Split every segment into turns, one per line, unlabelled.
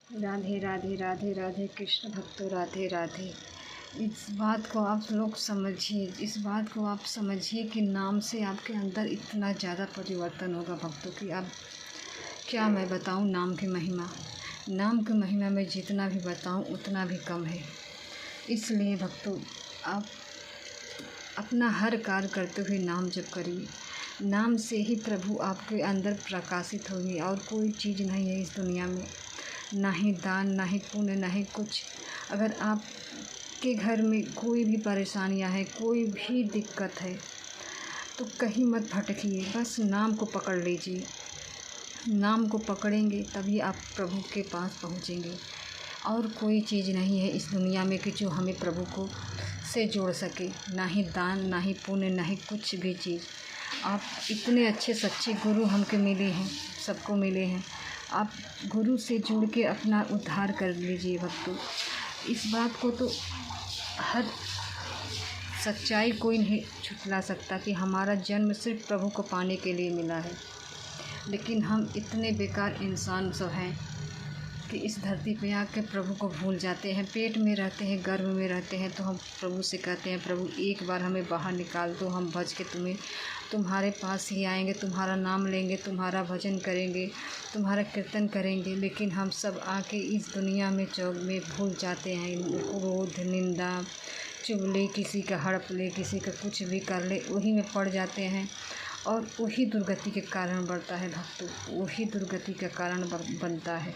राधे राधे राधे राधे कृष्ण भक्तों राधे राधे। इस बात को आप लोग समझिए, इस बात को आप समझिए कि नाम से आपके अंदर इतना ज़्यादा परिवर्तन होगा भक्तों की अब क्या मैं बताऊं। नाम की महिमा में जितना भी बताऊं उतना भी कम है। इसलिए भक्तों आप अपना हर कार्य करते हुए नाम जप करिए। नाम से ही प्रभु आपके अंदर प्रकाशित होंगे और कोई चीज़ नहीं है इस दुनिया में, ना ही दान, ना ही पुण्य, ना ही कुछ। अगर आपके घर में कोई भी परेशानियां है, कोई भी दिक्कत है, तो कहीं मत भटकिए, बस नाम को पकड़ लीजिए। नाम को पकड़ेंगे तभी आप प्रभु के पास पहुंचेंगे। और कोई चीज़ नहीं है इस दुनिया में कि जो हमें प्रभु को से जोड़ सके, ना ही दान, ना ही पुण्य, ना ही कुछ भी चीज़। आप इतने अच्छे सच्चे गुरु हमको मिले हैं, सबको मिले हैं। आप गुरु से जुड़ के अपना उद्धार कर लीजिए भक्तों। इस बात को तो हर सच्चाई कोई नहीं छुटला सकता कि हमारा जन्म सिर्फ प्रभु को पाने के लिए मिला है। लेकिन हम इतने बेकार इंसान सब हैं कि इस धरती पे आके प्रभु को भूल जाते हैं। पेट में रहते हैं, गर्भ में रहते हैं, तो हम प्रभु से कहते हैं प्रभु एक बार हमें बाहर निकाल दो, हम भज के तुम्हारे पास ही आएंगे, तुम्हारा नाम लेंगे, तुम्हारा भजन करेंगे, तुम्हारा कीर्तन करेंगे। लेकिन हम सब आके इस दुनिया में चौक में भूल जाते हैं। क्रोध, निंदा, चुगली, किसी का हड़प ले, किसी का कुछ भी कर ले, वही में पड़ जाते हैं और वही दुर्गति के कारण बढ़ता है भक्तों, वही दुर्गति का कारण बनता है।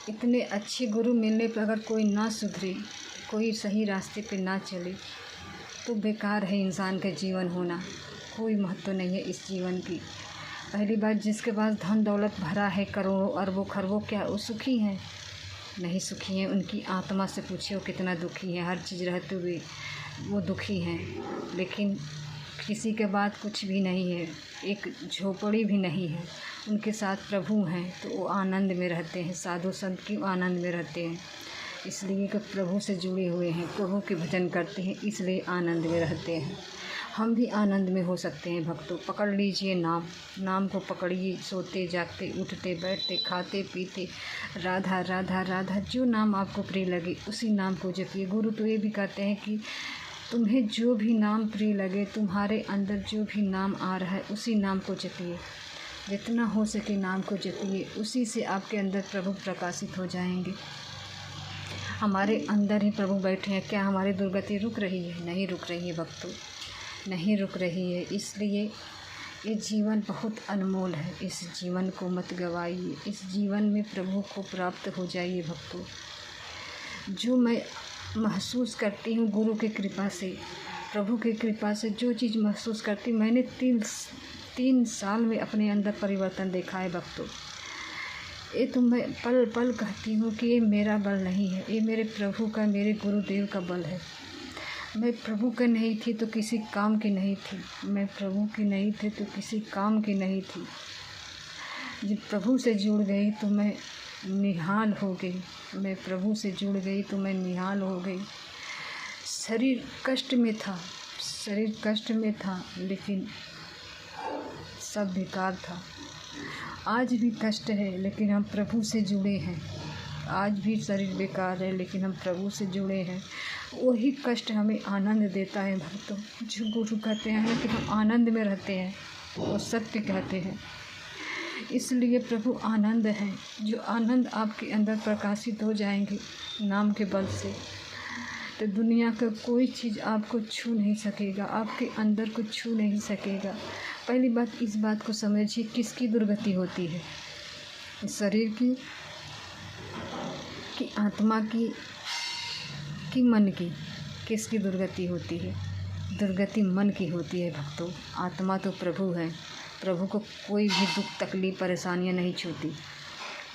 इतने अच्छे गुरु मिलने पर अगर कोई ना सुधरे, कोई सही रास्ते पे ना चले, तो बेकार है इंसान का जीवन होना। कोई महत्व नहीं है इस जीवन की। पहली बात, जिसके पास धन दौलत भरा है करोड़ों अरबों खरबों, क्या वो सुखी हैं? नहीं सुखी हैं। उनकी आत्मा से पूछिए वो कितना दुखी है। हर चीज़ रहते हुए वो दुखी हैं। लेकिन किसी के बाद कुछ भी नहीं है, एक झोपड़ी भी नहीं है, उनके साथ प्रभु हैं तो वो आनंद में रहते हैं। साधु संत की आनंद में रहते हैं, इसलिए कि प्रभु से जुड़े हुए हैं, प्रभु के भजन करते हैं, इसलिए आनंद में रहते हैं। हम भी आनंद में हो सकते हैं भक्तों। पकड़ लीजिए नाम को पकड़िए। सोते जागते, उठते बैठते, खाते पीते, राधा राधा राधा, जो नाम आपको प्रिय लगे उसी नाम को जपिए। गुरु तो ये भी कहते हैं कि तुम्हें जो भी नाम प्रिय लगे, तुम्हारे अंदर जो भी नाम आ रहा है उसी नाम को जपिए। जितना हो सके नाम को जपिए, उसी से आपके अंदर प्रभु प्रकाशित हो जाएंगे। हमारे अंदर ही प्रभु बैठे हैं। क्या हमारी दुर्गति रुक रही है? नहीं रुक रही है भक्तों, नहीं रुक रही है। इसलिए ये जीवन बहुत अनमोल है, इस जीवन को मत गवाइए। इस जीवन में प्रभु को प्राप्त हो जाइए भक्तों। जो मैं महसूस करती हूँ गुरु की कृपा से, प्रभु की कृपा से जो चीज़ महसूस करती, मैंने 3 साल में अपने अंदर परिवर्तन देखा है भक्तों। ये तो मैं पल पल कहती हूँ कि ये मेरा बल नहीं है, ये मेरे प्रभु का, मेरे गुरुदेव का बल है। मैं प्रभु की नहीं थी तो किसी काम की नहीं थी, मैं प्रभु की नहीं थी तो किसी काम की नहीं थी। जब प्रभु से जुड़ गई तो मैं निहाल हो गई, मैं प्रभु से जुड़ गई तो मैं निहाल हो गई। शरीर कष्ट में था, लेकिन सब बेकार था। आज भी कष्ट है, लेकिन हम प्रभु से जुड़े हैं। आज भी शरीर बेकार है, लेकिन हम प्रभु से जुड़े हैं। वही कष्ट हमें आनंद देता है भक्तों। जो गुरु कहते हैं कि हम आनंद में रहते हैं, वो सत्य कहते हैं। इसलिए प्रभु आनंद है। जो आनंद आपके अंदर प्रकाशित हो जाएंगे नाम के बल से, तो दुनिया का कोई चीज़ आपको छू नहीं सकेगा, आपके अंदर को छू नहीं सकेगा। पहली बात, इस बात को समझिए, किसकी दुर्गति होती है? शरीर की, कि आत्मा की, कि मन की? किसकी दुर्गति होती है? दुर्गति मन की होती है भक्तों। आत्मा तो प्रभु है, प्रभु को कोई भी दुख तकलीफ परेशानियां नहीं छूती।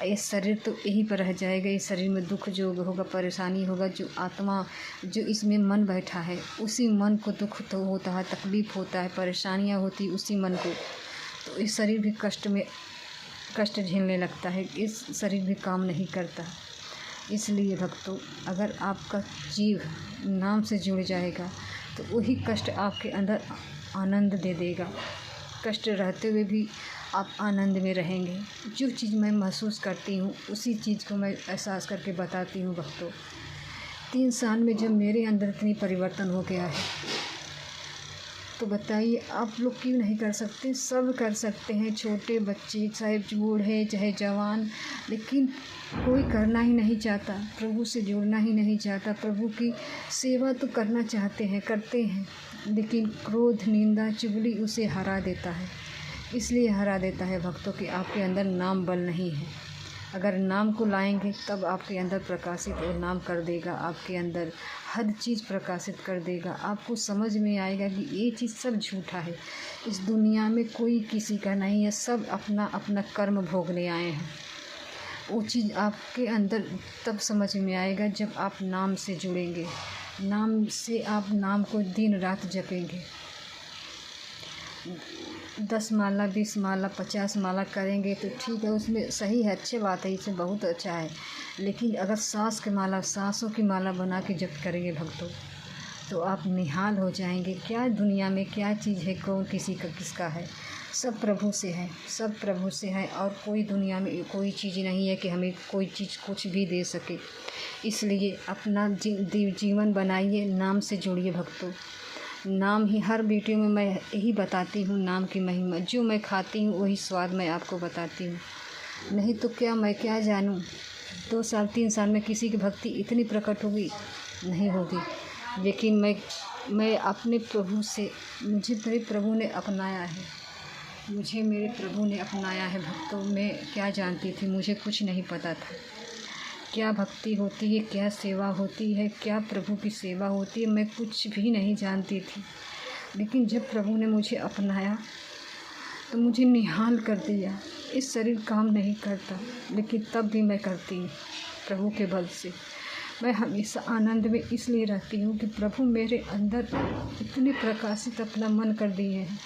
ये शरीर तो यहीं पर रह जाएगा। इस शरीर में दुख जो होगा, परेशानी होगा, जो आत्मा, जो इसमें मन बैठा है, उसी मन को दुख तो होता है, तकलीफ़ होता है, परेशानियां होती उसी मन को। तो इस शरीर भी कष्ट झेलने लगता है, इस शरीर भी काम नहीं करता। इसलिए भक्तों, अगर आपका जीव नाम से जुड़ जाएगा तो वही कष्ट आपके अंदर आनंद दे देगा। कष्ट रहते हुए भी आप आनंद में रहेंगे। जो चीज़ मैं महसूस करती हूँ उसी चीज़ को मैं एहसास करके बताती हूँ भक्तों। 3 साल में जब मेरे अंदर इतनी परिवर्तन हो गया है, तो बताइए आप लोग क्यों नहीं कर सकते? सब कर सकते हैं, छोटे बच्चे चाहे बूढ़े चाहे जवान, लेकिन कोई करना ही नहीं चाहता, प्रभु से जुड़ना ही नहीं चाहता। प्रभु की सेवा तो करना चाहते हैं, करते हैं, लेकिन क्रोध, निंदा, चुगली उसे हरा देता है। इसलिए हरा देता है भक्तों कि आपके अंदर नाम बल नहीं है। अगर नाम को लाएंगे तब आपके अंदर प्रकाशित और नाम कर देगा, आपके अंदर हर चीज़ प्रकाशित कर देगा। आपको समझ में आएगा कि ये चीज़ सब झूठा है, इस दुनिया में कोई किसी का नहीं है, सब अपना अपना कर्म भोगने आए हैं। वो चीज़ आपके अंदर तब समझ में आएगा जब आप नाम से जुड़ेंगे, नाम से आप नाम को दिन रात जपेंगे। 10 माला 20 माला 50 माला करेंगे तो ठीक है, उसमें सही है, अच्छी बात है, इसमें बहुत अच्छा है। लेकिन अगर सांसों की माला बना के जप करेंगे भक्तों, तो आप निहाल हो जाएंगे। क्या दुनिया में क्या चीज़ है, कौन किसी का किसका है? सब प्रभु से है, सब प्रभु से है। और कोई दुनिया में कोई चीज़ नहीं है कि हमें कोई चीज़ कुछ भी दे सके। इसलिए अपना जीवन बनाइए, नाम से जुड़िए भक्तों। नाम ही हर वीडियो में मैं यही बताती हूँ, नाम की महिमा। जो मैं खाती हूँ वही स्वाद मैं आपको बताती हूँ, नहीं तो क्या मैं क्या जानूँ। 2 साल 3 साल में किसी की भक्ति इतनी प्रकट होगी? नहीं होगी। लेकिन मैं अपने प्रभु से, मुझे मेरे प्रभु ने अपनाया है, मुझे मेरे प्रभु ने अपनाया है भक्तों। मैं क्या जानती थी, मुझे कुछ नहीं पता था क्या भक्ति होती है, क्या सेवा होती है, क्या प्रभु की सेवा होती है, मैं कुछ भी नहीं जानती थी। लेकिन जब प्रभु ने मुझे अपनाया तो मुझे निहाल कर दिया। इस शरीर काम नहीं करता, लेकिन तब भी मैं करती हूँ प्रभु के बल से। मैं हमेशा आनंद में इसलिए रहती हूँ कि प्रभु मेरे अंदर इतने प्रकाशित अपना मन कर दिए हैं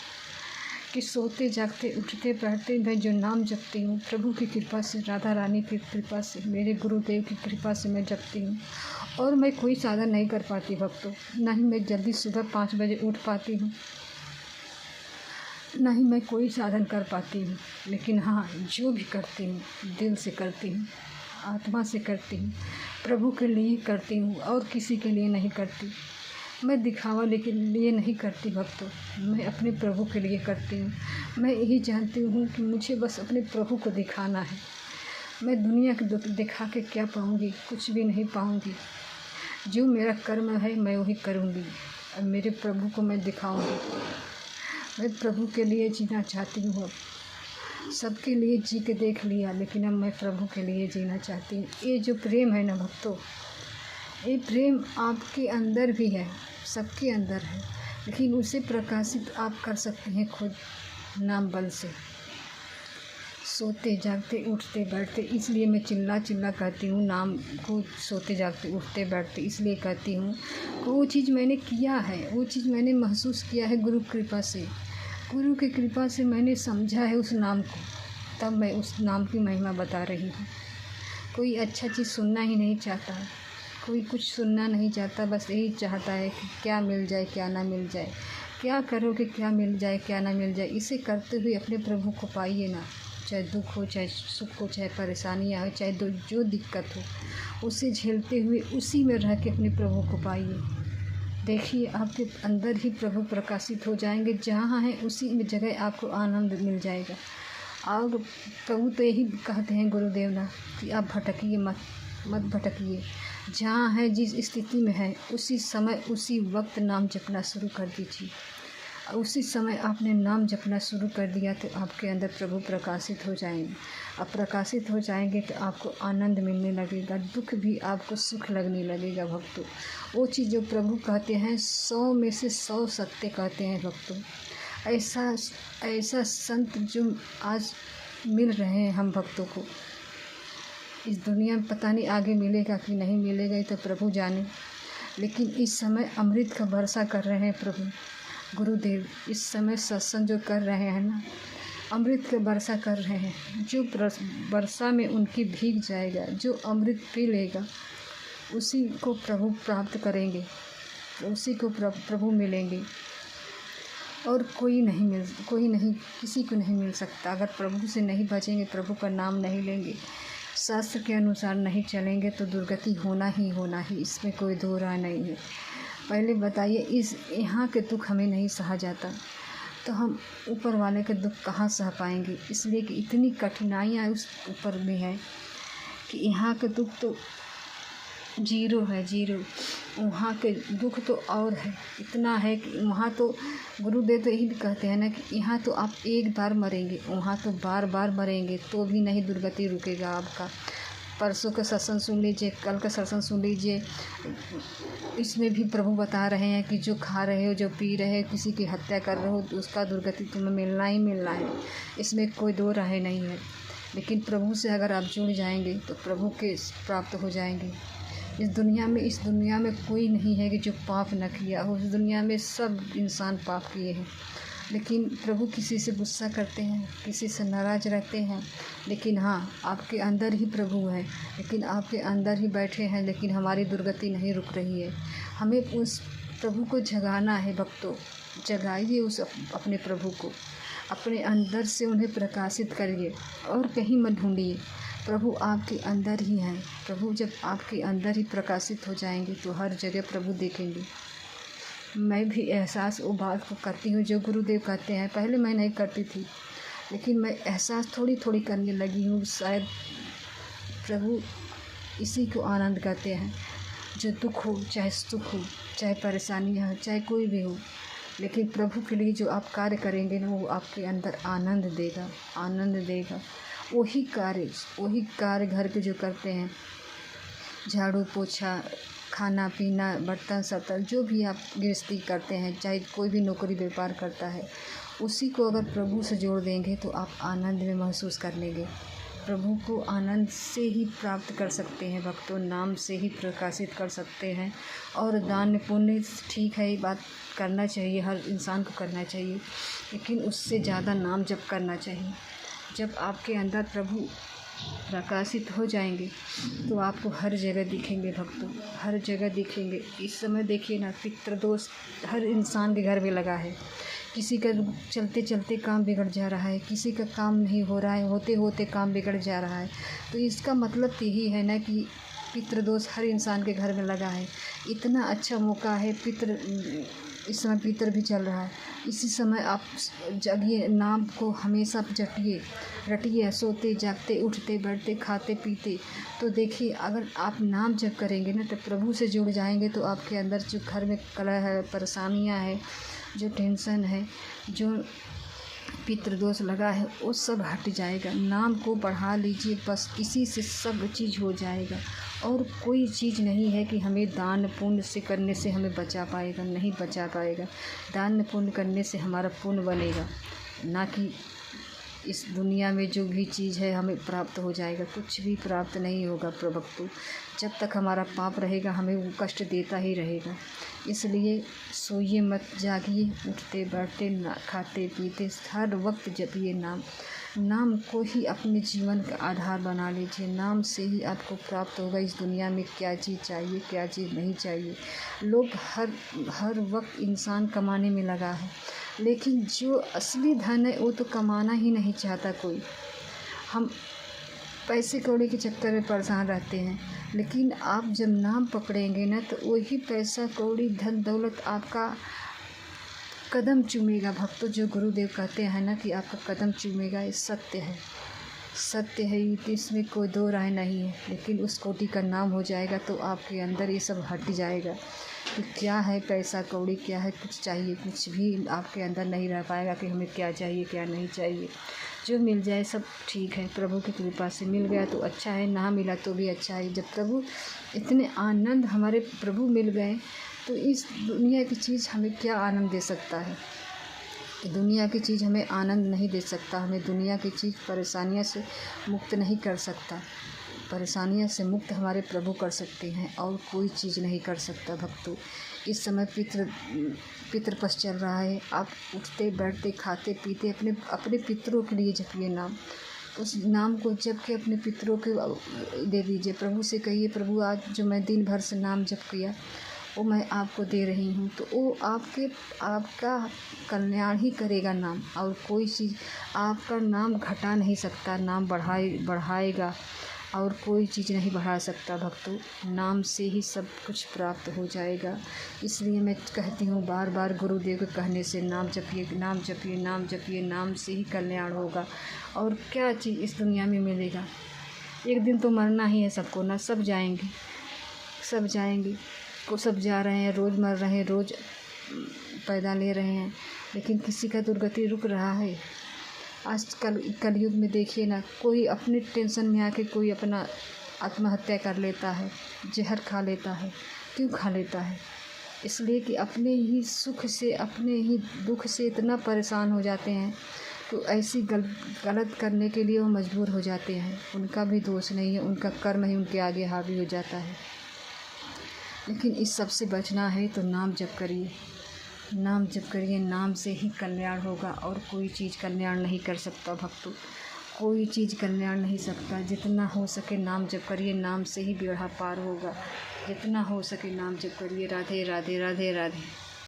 कि सोते जागते उठते बैठते मैं जो नाम जपती हूँ, प्रभु की कृपा से, राधा रानी की कृपा से, मेरे गुरुदेव की कृपा से मैं जपती हूँ। और मैं कोई साधन नहीं कर पाती भक्तों, ना ही मैं जल्दी सुबह 5 बजे उठ पाती हूँ, ना ही मैं कोई साधन कर पाती हूँ। लेकिन हाँ, जो भी करती हूँ दिल से करती हूँ, आत्मा से करती हूँ, प्रभु के लिए करती हूँ और किसी के लिए नहीं करती। मैं दिखावा के लिए नहीं करती भक्तों, मैं अपने प्रभु के लिए करती हूँ। मैं यही जानती हूँ कि मुझे बस अपने प्रभु को दिखाना है। मैं दुनिया को दिखा के क्या पाऊँगी? कुछ भी नहीं पाऊँगी। जो मेरा कर्म है मैं वही करूँगी और मेरे प्रभु को मैं दिखाऊँगी। मैं प्रभु के लिए जीना चाहती हूँ। अब सबके लिए जी के देख लिया, लेकिन अब मैं प्रभु के लिए जीना चाहती हूँ। ये जो प्रेम है ना भक्तों, ये प्रेम आपके अंदर भी है, सबके अंदर है, लेकिन उसे प्रकाशित आप कर सकते हैं खुद नाम बल से, सोते जागते उठते बैठते। इसलिए मैं चिल्ला चिल्ला कहती हूँ नाम को, सोते जागते उठते बैठते इसलिए कहती हूँ। वो चीज़ मैंने किया है, वो चीज़ मैंने महसूस किया है गुरु कृपा से। गुरु की कृपा से मैंने समझा है उस नाम को, तब मैं उस नाम की महिमा बता रही हूँ। कोई अच्छा चीज़ सुनना ही नहीं चाहता, कोई कुछ सुनना नहीं चाहता, बस यही चाहता है कि क्या मिल जाए क्या ना मिल जाए, क्या करोगे क्या मिल जाए क्या ना मिल जाए। इसे करते हुए अपने प्रभु को पाइए ना, चाहे दुख हो चाहे सुख हो, चाहे परेशानियाँ हो चाहे जो दिक्कत हो, उसे झेलते हुए उसी में रह के अपने प्रभु को पाइए। देखिए आपके अंदर ही प्रभु प्रकाशित हो जाएंगे, जहाँ हैं उसी जगह आपको आनंद मिल जाएगा। और प्रभु तो यही कहते हैं गुरुदेव ना कि आप भटकिए मत भटकिए, जहाँ है जिस स्थिति में है उसी समय उसी वक्त नाम जपना शुरू कर दीजिए। उसी समय आपने नाम जपना शुरू कर दिया तो आपके अंदर प्रभु प्रकाशित हो जाएंगे। अब प्रकाशित हो जाएंगे तो आपको आनंद मिलने लगेगा, दुख भी आपको सुख लगने लगेगा भक्तों। वो चीज़ जो प्रभु कहते हैं 100 में से 100 सत्य कहते हैं भक्तों। ऐसा संत जो आज मिल रहे हैं हम भक्तों को, इस दुनिया में पता नहीं आगे मिलेगा कि नहीं मिलेगा, ये तो प्रभु जाने। लेकिन इस समय अमृत का वर्षा कर रहे हैं प्रभु गुरुदेव। इस समय सत्संग जो कर रहे हैं ना, अमृत का वर्षा कर रहे हैं। जो वर्षा में उनकी भीग जाएगा, जो अमृत पी लेगा, उसी को प्रभु प्राप्त करेंगे, उसी को प्रभु मिलेंगे। और कोई नहीं, किसी को नहीं मिल सकता। अगर प्रभु से नहीं भजेंगे, प्रभु का नाम नहीं लेंगे, शास्त्र के अनुसार नहीं चलेंगे तो दुर्गति होना ही होना ही, इसमें कोई दो राय नहीं है। पहले बताइए, यहाँ के दुख हमें नहीं सहा जाता तो हम ऊपर वाले के दुख कहाँ सह पाएंगे। इसलिए कि इतनी कठिनाइयाँ उस ऊपर में है कि यहाँ के दुख तो जीरो है, जीरो। वहाँ के दुख तो और है, इतना है कि वहाँ तो गुरुदेव तो यही कहते हैं ना कि यहाँ तो आप एक बार मरेंगे, वहाँ तो बार बार मरेंगे तो भी नहीं दुर्गति रुकेगा आपका। परसों का सत्संग सुन लीजिए, कल का सत्संग सुन लीजिए, इसमें भी प्रभु बता रहे हैं कि जो खा रहे हो, जो पी रहे हो, किसी की हत्या कर रहे हो तो उसका दुर्गति तुम्हें मिलना ही मिलना है, इसमें कोई दो राय नहीं है। लेकिन प्रभु से अगर आप जुड़ जाएंगे तो प्रभु के प्राप्त हो जाएंगे। इस दुनिया में कोई नहीं है कि जो पाप न किया हो। इस दुनिया में सब इंसान पाप किए हैं, लेकिन प्रभु किसी से गुस्सा करते हैं, किसी से नाराज़ रहते हैं। लेकिन हाँ, आपके अंदर ही प्रभु हैं, लेकिन आपके अंदर ही बैठे हैं, लेकिन हमारी दुर्गति नहीं रुक रही है। हमें उस प्रभु को जगाना है। भक्तों, जगाइए उस अपने प्रभु को, अपने अंदर से उन्हें प्रकाशित करिए और कहीं मत ढूंढिए। प्रभु आपके अंदर ही हैं। प्रभु जब आपके अंदर ही प्रकाशित हो जाएंगे तो हर जगह प्रभु देखेंगे। मैं भी एहसास वो बात को करती हूँ जो गुरुदेव कहते हैं। पहले मैं नहीं करती थी, लेकिन मैं एहसास थोड़ी थोड़ी करने लगी हूँ। शायद प्रभु इसी को आनंद कहते हैं। जो दुख हो, चाहे सुख हो, चाहे परेशानियाँ हो, चाहे कोई भी हो, लेकिन प्रभु के लिए जो आप कार्य करेंगे ना, वो आपके अंदर आनंद देगा, आनंद देगा। वही कार्य घर के जो करते हैं, झाड़ू पोछा, खाना पीना, बर्तन सत्तर, जो भी आप गृहस्थी करते हैं, चाहे कोई भी नौकरी व्यापार करता है, उसी को अगर प्रभु से जोड़ देंगे तो आप आनंद में महसूस कर लेंगे। प्रभु को आनंद से ही प्राप्त कर सकते हैं भक्तों, नाम से ही प्रकाशित कर सकते हैं। और दान पुण्य ठीक है, ये बात करना चाहिए, हर इंसान को करना चाहिए, लेकिन उससे ज़्यादा नाम जप करना चाहिए। जब आपके अंदर प्रभु प्रकाशित हो जाएंगे तो आपको हर जगह दिखेंगे भक्तों, हर जगह दिखेंगे। इस समय देखिए ना, पितृदोष हर इंसान के घर में लगा है। किसी का चलते चलते काम बिगड़ जा रहा है, किसी का काम नहीं हो रहा है, होते होते काम बिगड़ जा रहा है। तो इसका मतलब यही है ना कि पितृदोष हर इंसान के घर में लगा है। इतना अच्छा मौका है, इस समय पितर भी चल रहा है। इसी समय आप जगिए, नाम को हमेशा रटिए, सोते जागते, उठते बैठते, खाते पीते। तो देखिए, अगर आप नाम जप करेंगे ना तो प्रभु से जुड़ जाएंगे तो आपके अंदर जो घर में कलह है, परेशानियां है, जो टेंशन है, जो पितृदोष लगा है, वो सब हट जाएगा। नाम को बढ़ा लीजिए, बस इसी से सब चीज़ हो जाएगा। और कोई चीज़ नहीं है कि हमें दान पुण्य से करने से हमें बचा पाएगा, नहीं बचा पाएगा। दान पुण्य करने से हमारा पुण्य बनेगा, ना कि इस दुनिया में जो भी चीज़ है हमें प्राप्त हो जाएगा। कुछ भी प्राप्त नहीं होगा भक्तों। जब तक हमारा पाप रहेगा हमें वो कष्ट देता ही रहेगा। इसलिए सोइए मत, जागिए, उठते बैठते, खाते पीते हर वक्त जपिए नाम को ही अपने जीवन का आधार बना लीजिए। नाम से ही आपको प्राप्त होगा। इस दुनिया में क्या चीज़ चाहिए, क्या चीज़ नहीं चाहिए। लोग हर वक्त इंसान कमाने में लगा है, लेकिन जो असली धन है वो तो कमाना ही नहीं चाहता कोई। हम पैसे कौड़ी के चक्कर में परेशान रहते हैं, लेकिन आप जब नाम पकड़ेंगे ना तो वही पैसा कौड़ी धन दौलत आपका कदम चूमेगा भक्तों। जो गुरुदेव कहते हैं ना कि आपका कदम चूमेगा, ये सत्य है, इसमें कोई दो राय नहीं है। लेकिन उस कोटि का नाम हो जाएगा तो आपके अंदर ये सब हट जाएगा कि क्या है पैसा कौड़ी, क्या है कुछ चाहिए, कुछ भी आपके अंदर नहीं रह पाएगा कि हमें क्या चाहिए क्या नहीं चाहिए। जो मिल जाए सब ठीक है, प्रभु की कृपा से मिल गया तो अच्छा है, ना मिला तो भी अच्छा है। जब प्रभु इतने आनंद हमारे प्रभु मिल गए तो इस दुनिया की चीज़ हमें क्या आनंद दे सकता है। दुनिया की चीज़ हमें आनंद नहीं दे सकता, हमें दुनिया की चीज़ परेशानियों से मुक्त नहीं कर सकता। परेशानियों से मुक्त हमारे प्रभु कर सकते हैं और कोई चीज़ नहीं कर सकता भक्तों। इस समय पितृपक्ष चल रहा है, आप उठते बैठते खाते पीते अपने पितरों के लिए जपिए नाम। उस नाम को जप के अपने पितरों के दे दीजिए। प्रभु से कहिए, प्रभु आज जो मैं दिन भर से नाम जप किया वो मैं आपको दे रही हूँ। तो वो आपका कल्याण ही करेगा नाम, और कोई चीज़ आपका नाम घटा नहीं सकता, नाम बढ़ाएगा, और कोई चीज़ नहीं बढ़ा सकता भक्तों। नाम से ही सब कुछ प्राप्त हो जाएगा। इसलिए मैं कहती हूँ बार बार, गुरुदेव के कहने से, नाम जपिए, नाम जपिए, नाम जपिए, नाम से ही कल्याण होगा। और क्या चीज़ इस दुनिया में मिलेगा? एक दिन तो मरना ही है सबको ना, सब जाएंगे, सब जाएंगे, को सब जा रहे हैं, रोज़ मर रहे हैं, रोज़ पैदा ले रहे हैं, लेकिन किसी का दुर्गति रुक रहा है? आजकल कलयुग में देखिए ना, कोई अपने टेंशन में आके कोई अपना आत्महत्या कर लेता है, जहर खा लेता है। क्यों खा लेता है? इसलिए कि अपने ही सुख से, अपने ही दुख से इतना परेशान हो जाते हैं, तो ऐसी गलत करने के लिए वो मजबूर हो जाते हैं। उनका भी दोष नहीं है, उनका कर्म ही उनके आगे हावी हो जाता है। लेकिन इस सब से बचना है तो नाम जप करिए, नाम जप करिए, नाम से ही कल्याण होगा, और कोई चीज़ कल्याण नहीं कर सकता भक्तों, कोई चीज़ कल्याण नहीं सकता। जितना हो सके नाम जप करिए, नाम से ही बेड़ा पार होगा। जितना हो सके नाम जप करिए। राधे राधे, राधे राधे।